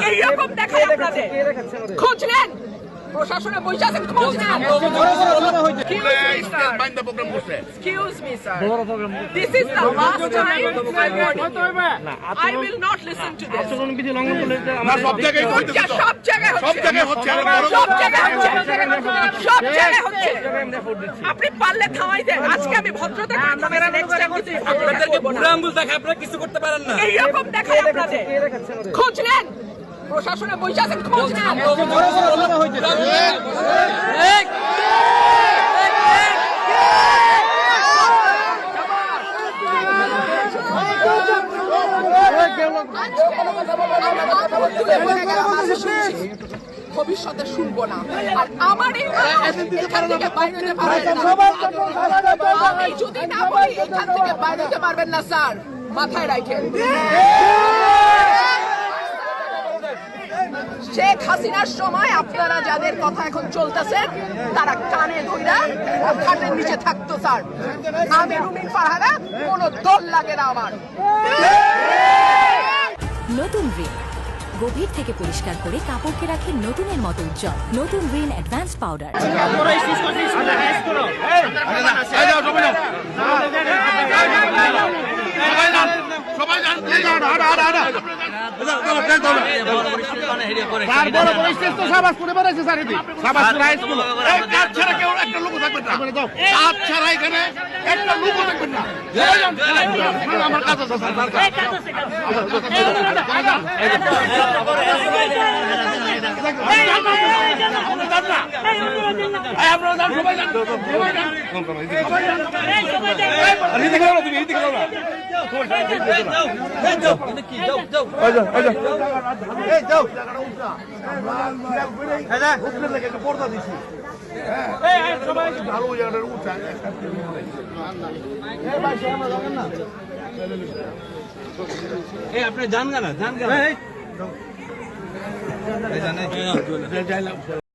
এইরকম দেখায় আপনাদের খোঁজ নেন প্রশাসনে বসে আছেন খোঁজ নেন Excuse me, sir. This is the last time I will not listen to this. সব জায়গায় হচ্ছে আপনি পারলে থামাই দেন আজকে আমি ভদ্রতা আপনাদেরকে বুড়া আঙ্গুল দেখায় আপনারা কিছু করতে পারেন না এইরকম দেখায় আপনাদের খোঁজ নেন প্রশাসনে বসে আছেন খোঁজ নেন ভবিষ্যতে শুনবো না আর আমার এখান থেকে বাইরে যেতে পারবেন না আমি যদি না বলি এখান থেকে বাইরে যেতে পারবেন না স্যার মাথায় রাখেন শেখ হাসিনার সময় আপনারা যাদের কথা এখন চলতেছে তারা কানে ধইরা খাটের নিচে থাকতো স্যার আমি রুমিন ফারহানা কোনো দল লাগে না আমার নতুন রিন গভীর থেকে পরিষ্কার করে কাপড়কে রাখে নতুনের মতো উজ্জ্বল নতুন রিন অ্যাডভান্স পাউডার আপনি জান গানা